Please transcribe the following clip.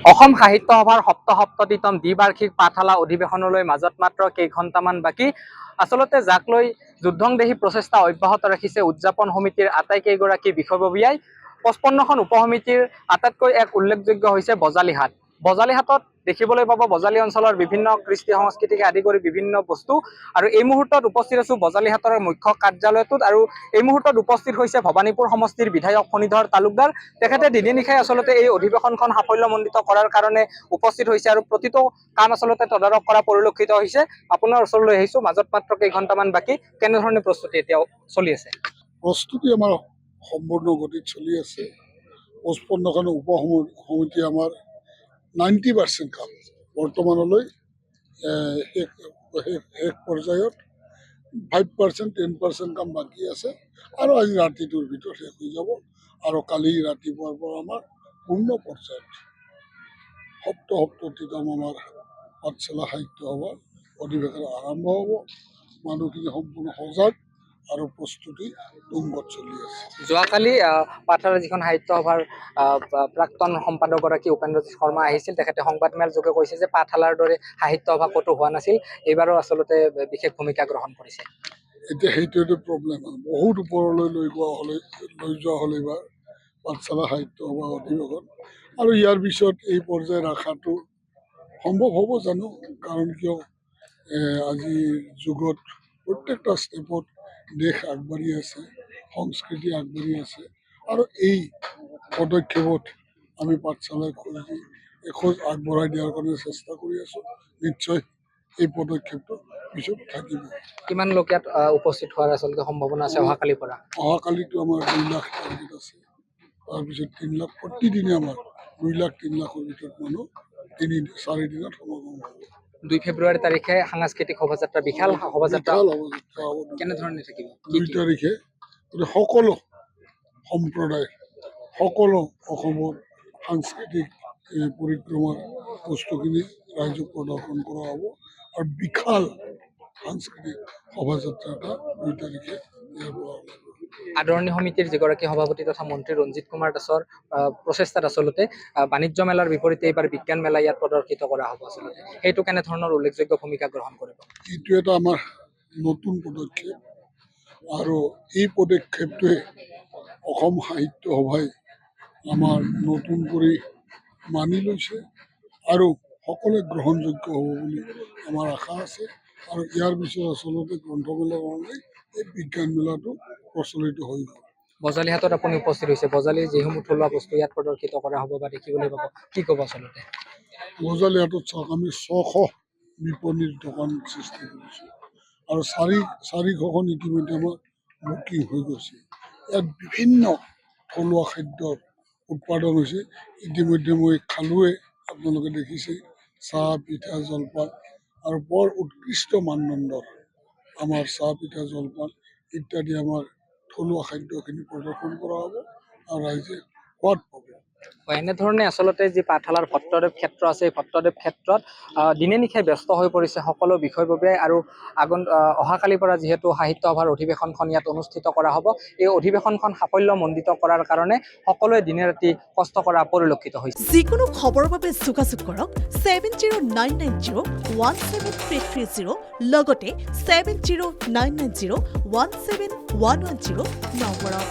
অসম সাহিত্য সভাৰ সপ্তসপ্ততিতম দ্বিবাৰ্ষিক পাঠশালা অধিৱেশনলৈ মাজত মাত্ৰ কেইঘণ্টামান বাকী। আচলতে যাক লৈ যুদ্ধংদেহী প্ৰচেষ্টা অব্যাহত ৰাখিছে উদযাপন সমিতিৰ আটাইকেইগৰাকী বিষয়ববীয়াই। 55খন উপসমিতিৰ আটাইতকৈ এক উল্লেখযোগ্য হৈছে বজালীহাট। বজালীহাটত দেখিবলৈ পাব বজালী অঞ্চলৰ বিভিন্ন কৃষ্টি সংস্কৃতিকে আদি কৰি বিভিন্ন বস্তু। আৰু এই মুহূৰ্তত উপস্থিত আছো বজালীহাটৰ মুখ্য কাৰ্যালয়টোত। আৰু এই মুহূৰ্তত উপস্থিত হৈছে ভবানীপুৰ সমষ্টিৰ বিধায়ক ফণীধৰ তালুকদাৰ। তেখেতে দিনে নিশাই আচলতে এই অধিৱেশনখন সাফল্যমণ্ডিত কৰাৰ কাৰণে উপস্থিত হৈছে আৰু প্ৰতিটো কাম আচলতে তদাৰক কৰা পৰিলক্ষিত হৈছে। আপোনাৰ ওচৰলৈ আহিছো, মাজত মাত্ৰ কেইঘণ্টামান বাকী, কেনেধৰণে প্ৰস্তুতি এতিয়াও চলি আছে? প্ৰস্তুতি আমাৰ সম্পূৰ্ণ গতিত চলি আছে। 55খন উপসমিতি আমাৰ 90% কাম বৰ্তমানলৈ শেষ পৰ্যায়ত। 5% 10% কাম বাকী আছে আৰু আজি ৰাতিটোৰ ভিতৰত শেষ হৈ যাব। আৰু কালি ৰাতিপুৱাৰ পৰা আমাৰ পূৰ্ণ পৰ্যায়ত সপ্তসপ্ততিতম আমাৰ পাঠশালা সাহিত্য সভাৰ অধিৱেশন আৰম্ভ হ'ব। মানুহখিনি সম্পূৰ্ণ সজাগ আৰু প্ৰস্তুতি তুংগত চলি আছে। যোৱাকালি পাঠশালাৰ যিখন সাহিত্য সভাৰ প্ৰাক্তন সম্পাদকগৰাকী উপেন্দ্ৰজিৎ শৰ্মা আহিছিল। তেখেতে সংবাদমেল যোগে কৈছে যে পাঠশালাৰ দৰে সাহিত্য সভা ক'তো হোৱা নাছিল, এইবাৰো আচলতে বিশেষ ভূমিকা গ্ৰহণ কৰিছে। এতিয়া সেইটোৱেতো প্ৰব্লেম, বহুত ওপৰলৈ লৈ যোৱা হ'ল এইবাৰ পাঠশালা সাহিত্য সভা অধিৱেশন। আৰু ইয়াৰ পিছত এই পৰ্যায় ৰখাটো সম্ভৱ হ'ব জানো, কাৰণ কিয় আজিৰ যুগত প্ৰত্যেকটা ষ্টেপত দেশ আগবাঢ়ি আছে, সংস্কৃতি আগবাঢ়ি আছে। আৰু এই পদক্ষেপত আমি পাঠশালাক এখোজ আগবঢ়াই দিয়াৰ কাৰণে চেষ্টা কৰি আছোঁ। নিশ্চয় এই পদক্ষেপটো পিছত থাকিব। কিমান লোক ইয়াত উপস্থিত হোৱাৰ আচলতে সম্ভাৱনা আছে অহাকালিৰ পৰা? অহাকালিতো আমাৰ 2 লাখ টাৰ্গেট আছে। তাৰপিছত 3 লাখ, প্ৰতিদিনে আমাৰ 2 লাখ 3 লাখৰ ভিতৰত মানুহ 3-4 দিনত সমাগম হ'ব। 2 ফেব্ৰুৱাৰী তাৰিখে সাংস্কৃতিক শোভাযাত্ৰা, বিশাল শোভাযাত্ৰা হ'ব। কেনেধৰণে থাকিব? 2 তাৰিখে সকলো সম্প্ৰদায়, সকলো অসমৰ সাংস্কৃতিক পৰিক্ৰমাৰ বস্তুখিনি ৰাইজক প্ৰদৰ্শন কৰা হ'ব। আৰু বিশাল সাংস্কৃতিক শোভাযাত্ৰা এটা 2 তাৰিখে ইয়াৰ পৰা হ'ব। আদৰণি সমিতিৰ যিগৰাকী সভাপতি তথা মন্ত্ৰী ৰঞ্জিত কুমাৰ দাসৰ প্ৰচেষ্টাত আচলতে বাণিজ্য মেলাৰ বিপৰীতে এইবাৰ বিজ্ঞান মেলা ইয়াত প্ৰদৰ্শিত কৰা হ'ব। আচলতে সেইটো কেনেধৰণৰ উল্লেখযোগ্য ভূমিকা গ্ৰহণ কৰিব? এইটো এটা আমাৰ নতুন পদক্ষেপ আৰু এই পদক্ষেপটোৱে অসম সাহিত্য সভাই আমাৰ নতুন কৰি মানি লৈছে আৰু সকলোৱে গ্ৰহণযোগ্য হ'ব বুলি আমাৰ আশা আছে। আৰু ইয়াৰ পিছত আচলতে গ্ৰন্থমেলাৰ কাৰণে এই বিজ্ঞান মেলাটো প্ৰচলিত হৈ গ'ল। বজালীহাটত আপুনি উপস্থিত হৈছে, বজালীৰ যিসমূহ থলুৱা বস্তু ইয়াত প্ৰদৰ্শিত কৰা হ'ব বা দেখিবলৈ পাব, কি ক'ব আচলতে? বজালীহাটত চাওক, আমি 600 বিপণীৰ দোকান সৃষ্টি কৰিছোঁ আৰু 400খন ইতিমধ্যে আমাৰ বুকিং হৈ গৈছে। ইয়াত বিভিন্ন থলুৱা খাদ্যৰ উৎপাদন হৈছে। ইতিমধ্যে মই খালোৱে, আপোনালোকে দেখিছে, চাহ, পিঠা, জলপান আৰু বৰ উৎকৃষ্ট মানদণ্ডৰ আমাৰ চাহ, পিঠা, জলপান ইত্যাদি আমাৰ থলুৱা খাদ্যখিনি প্ৰদৰ্শন কৰা হ'ব আৰু ৰাইজে সোৱাদ পাব। এনেধৰণে আচলতে যি পাঠশালাৰ ভট্টদেৱ ক্ষেত্ৰ আছে, এই ভট্টদেৱ ক্ষেত্ৰত দিনে নিশাই ব্যস্ত হৈ পৰিছে সকলো বিষয়ববীয়াই। আৰু অহাকালিৰ পৰা যিহেতু সাহিত্য সভাৰ অধিৱেশনখন ইয়াত অনুষ্ঠিত কৰা হ'ব, এই অধিৱেশনখন সাফল্যমণ্ডিত কৰাৰ কাৰণে সকলোৱে দিনে ৰাতি কষ্ট কৰা পৰিলক্ষিত হৈছে। যিকোনো খবৰৰ বাবে যোগাযোগ কৰক 7099017330 লগতে 7099017110 নম্বৰত।